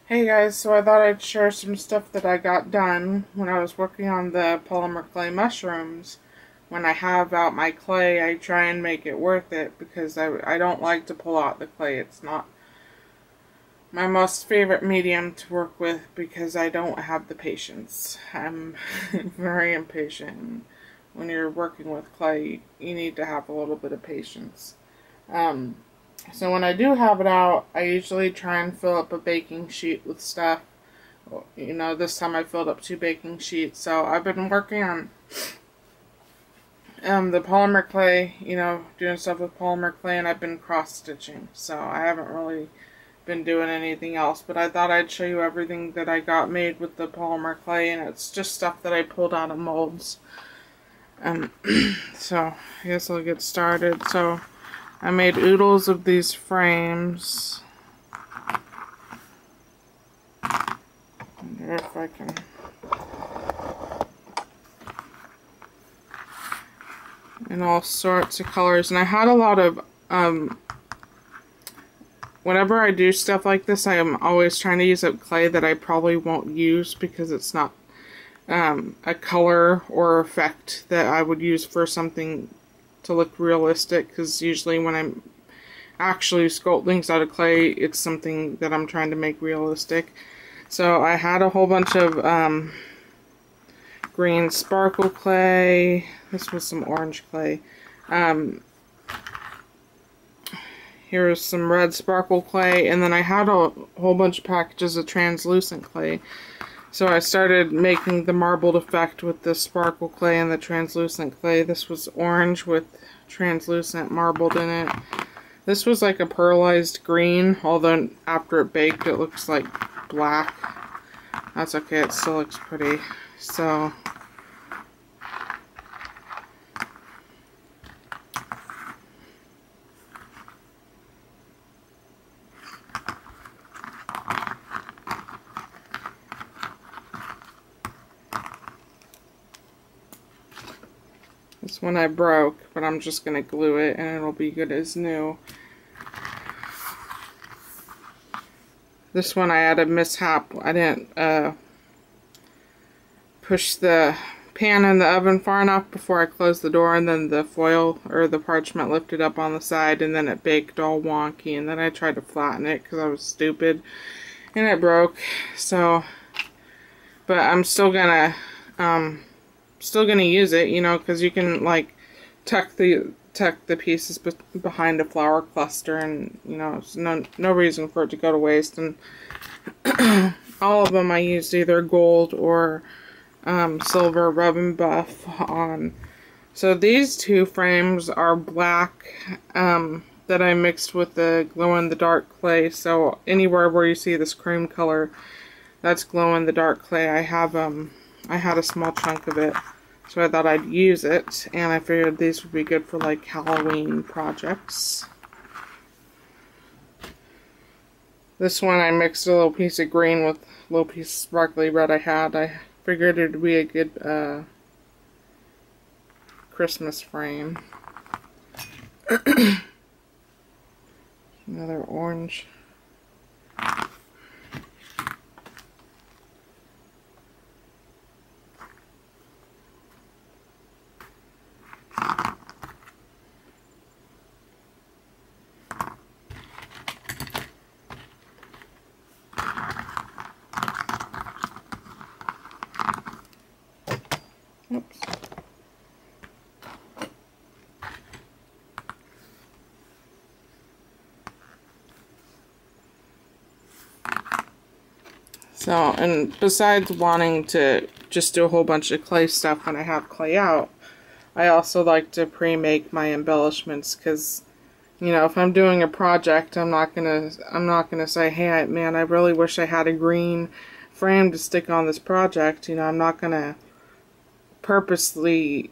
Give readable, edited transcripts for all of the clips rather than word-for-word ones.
Hey guys, so I thought I'd share some stuff that I got done when I was working on the polymer clay mushrooms. When I have out my clay, I try and make it worth it because I don't like to pull out the clay. It's not my most favorite medium to work with because I don't have the patience. I'm very impatient. When you're working with clay, you need to have a little bit of patience. Um, so when I do have it out, I usually try and fill up a baking sheet with stuff. You know, this time I filled up 2 baking sheets. So I've been working on the polymer clay, doing stuff with polymer clay, and I've been cross-stitching. So I haven't really been doing anything else, but I thought I'd show you everything that I got made with the polymer clay, and it's just stuff that I pulled out of molds. So I guess I'll get started. So I made oodles of these frames. Wonder if I can. In all sorts of colors. And I had a lot of, whenever I do stuff like this, I am always trying to use up clay that I probably won't use because it's not a color or effect that I would use for something to look realistic, because usually when I'm actually sculpt things out of clay, it's something that I'm trying to make realistic. So I had a whole bunch of green sparkle clay. This was some orange clay. Here's some red sparkle clay, and then I had a whole bunch of packages of translucent clay. So I started making the marbled effect with the sparkle clay and the translucent clay. This was orange with translucent marbled in it. This was like a pearlized green, although after it baked it looks like black. That's okay, it still looks pretty. So this one I broke, but I'm just going to glue it and it'll be good as new. This one I had a mishap. I didn't push the pan in the oven far enough before I closed the door, and then the foil or the parchment lifted up on the side, and then it baked all wonky, and then I tried to flatten it because I was stupid and it broke. So, but I'm still gonna use it, because you can like tuck the pieces behind a flower cluster, and it's no reason for it to go to waste. And all of them I used either gold or silver rub and buff on. So these 2 frames are black that I mixed with the glow-in-the-dark clay. So anywhere where you see this cream color, that's glow-in-the-dark clay. I had a small chunk of it, so I thought I'd use it, and I figured these would be good for like Halloween projects. This one I mixed a little piece of green with a little piece of sparkly red I had. I figured it'd be a good Christmas frame. Another orange. Oops. So, and besides wanting to just do a whole bunch of clay stuff when I have clay out, I also like to pre-make my embellishments, because if I'm doing a project, I'm not gonna say, hey, man, I really wish I had a green frame to stick on this project. I'm not gonna purposely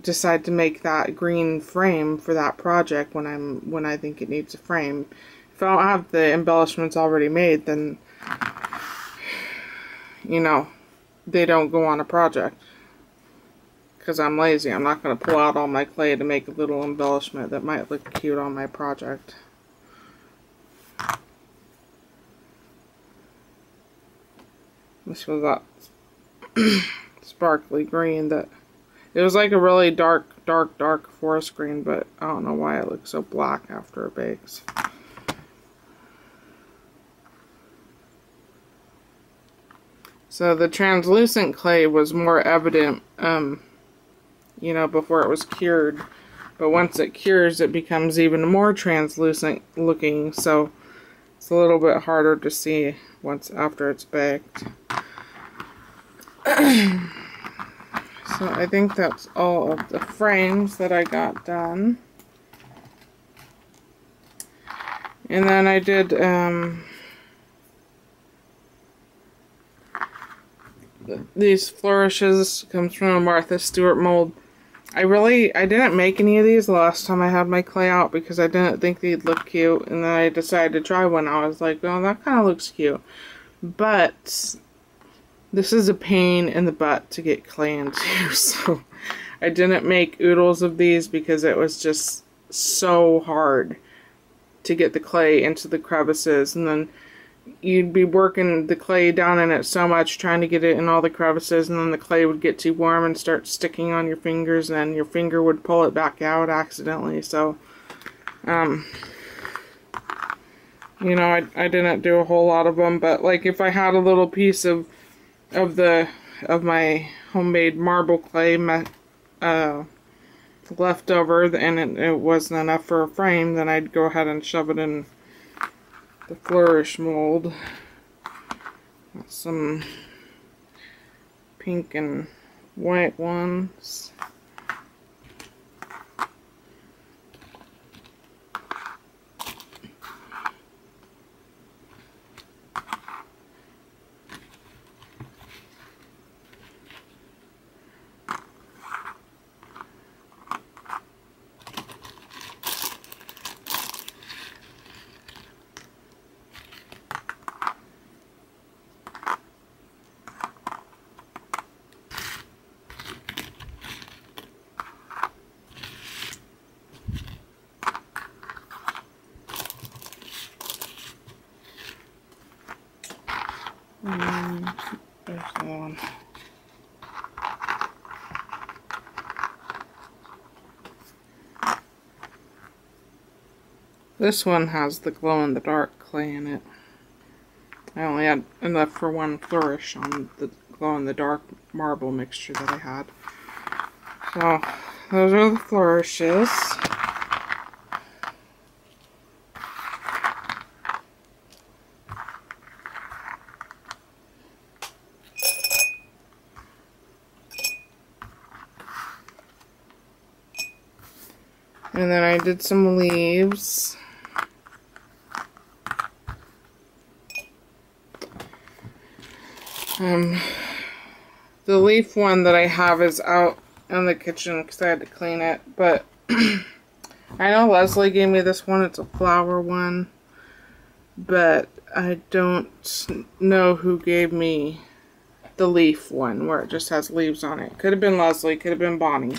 decide to make that green frame for that project when I think it needs a frame. If I don't have the embellishments already made, then they don't go on a project. Because I'm lazy. I'm not going to pull out all my clay to make a little embellishment that might look cute on my project. This was that sparkly green that it was like a really dark forest green, but I don't know why it looks so black after it bakes. So the translucent clay was more evident, you know, before it was cured. But once it cures, it becomes even more translucent looking, so it's a little bit harder to see once after it's baked. So I think that's all of the frames that I got done. And then I did these Flourishes, comes from a Martha Stewart mold. I didn't make any of these the last time I had my clay out because I didn't think they'd look cute, and then I decided to try one. I was like, oh, that kind of looks cute. But this is a pain in the butt to get clay into, so I didn't make oodles of these because it was just so hard to get the clay into the crevices, and then you'd be working the clay down in it so much trying to get it in all the crevices, and then the clay would get too warm and start sticking on your fingers, and then your finger would pull it back out accidentally. So you know, I didn't do a whole lot of them, but like if I had a little piece of my homemade marble clay left over and it wasn't enough for a frame, then I'd go ahead and shove it in the Flourish mold. Got some pink and white ones. There's the one. This one has the glow-in-the-dark clay in it. I only had enough for one flourish on the glow-in-the-dark marble mixture that I had. So, those are the flourishes. And then I did some leaves. The leaf one that I have is out in the kitchen because I had to clean it, but I know Leslie gave me this one. It's a flower one, but I don't know who gave me the leaf one where it just has leaves on it. Could have been Leslie, could have been Bonnie.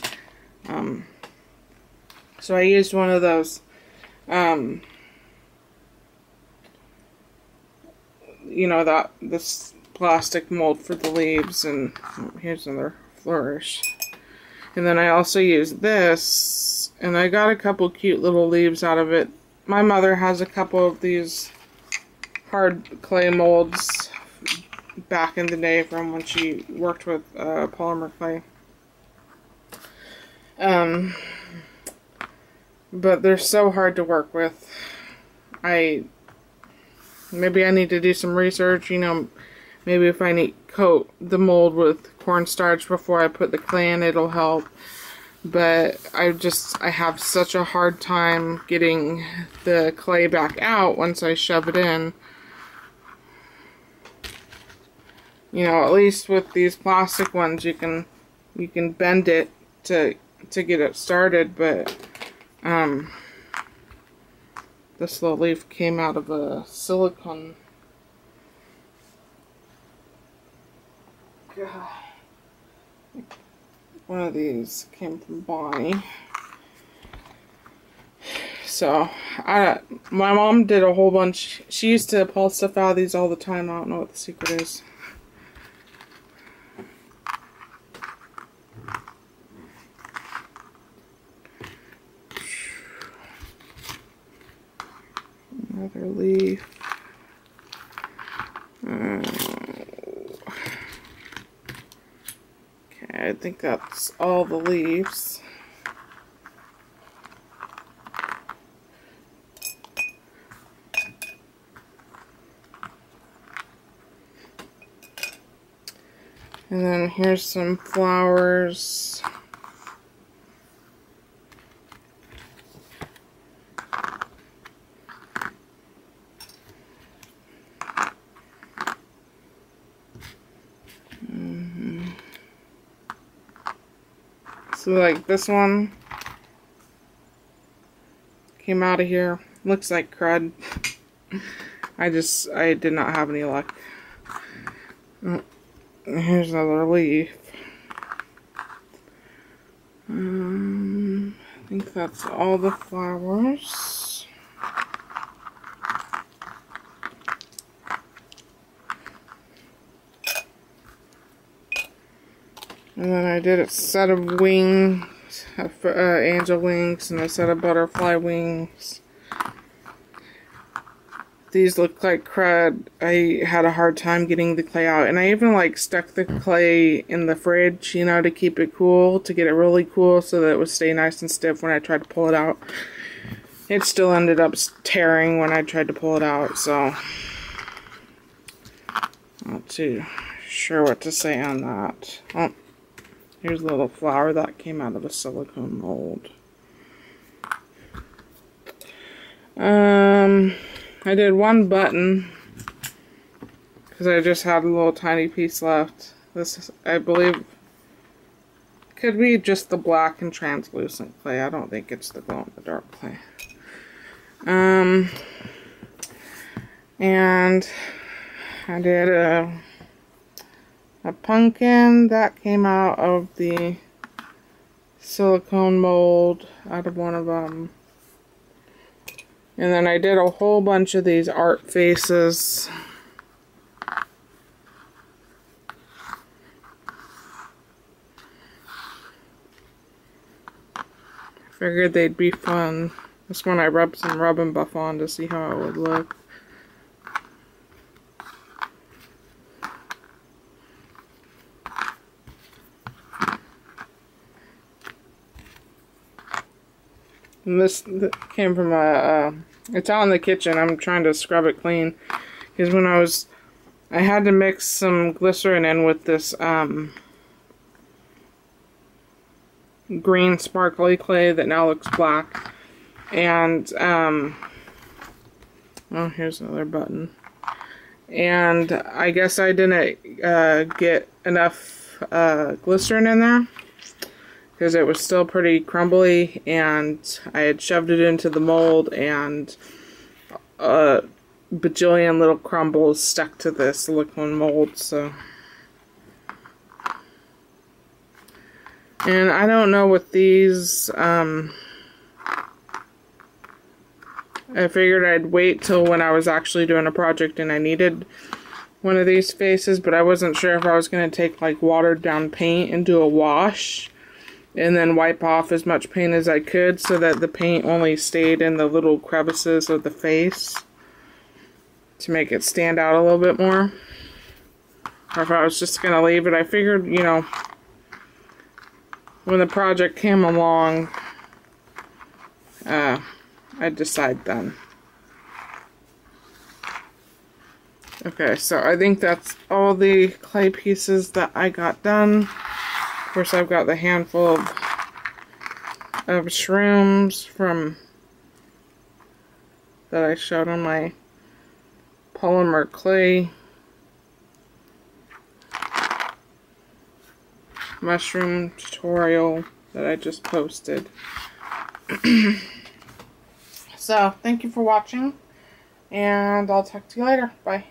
So I used one of those, you know, this plastic mold for the leaves, and here's another flourish. And then I also used this, and I got a couple cute little leaves out of it. My mother has a couple of these hard clay molds back in the day from when she worked with polymer clay. But they're so hard to work with. Maybe I need to do some research, you know, maybe if I coat the mold with cornstarch before I put the clay in, it'll help. But I have such a hard time getting the clay back out once I shove it in. You know, at least with these plastic ones, you can bend it to get it started, but this little leaf came out of a silicone. God. One of these came from Bonnie. So, my mom did a whole bunch. She used to pull stuff out of these all the time. I don't know what the secret is. Another leaf. Okay, I think that's all the leaves. And then here's some flowers. So like this one came out of here. Looks like crud. I did not have any luck. Oh, here's another leaf. I think that's all the flowers. And then I did a set of wings, angel wings, and a set of butterfly wings. These look like crud. I had a hard time getting the clay out. And I even like stuck the clay in the fridge, you know, to keep it cool, to get it really cool so that it would stay nice and stiff when I tried to pull it out. It still ended up tearing when I tried to pull it out, so not too sure what to say on that. Oh, here's a little flower that came out of a silicone mold. I did one button because I just had a little tiny piece left. This, I believe, could be just the black and translucent clay. I don't think it's the glow-in-the-dark clay. And I did a pumpkin that came out of the silicone mold, out of one of them. And then I did a whole bunch of these art faces. Figured they'd be fun. This one I rubbed some Rub and Buff on to see how it would look. And this came from it's out in the kitchen. I'm trying to scrub it clean. Because when I had to mix some glycerin in with this green sparkly clay that now looks black. And, oh, here's another button. And I guess I didn't get enough glycerin in there, because it was still pretty crumbly, and I had shoved it into the mold, and a bajillion little crumbles stuck to the silicone mold, so. And I don't know with these, I figured I'd wait till when I was actually doing a project and I needed one of these faces, but I wasn't sure if I was going to take like watered down paint and do a wash and then wipe off as much paint as I could so that the paint only stayed in the little crevices of the face to make it stand out a little bit more. Or if I was just going to leave it. I figured, you know, when the project came along, I'd decide then. Okay, so I think that's all the clay pieces that I got done. Of course, I've got the handful of shrooms from that I showed on my polymer clay mushroom tutorial that I just posted. So, thank you for watching, and I'll talk to you later. Bye.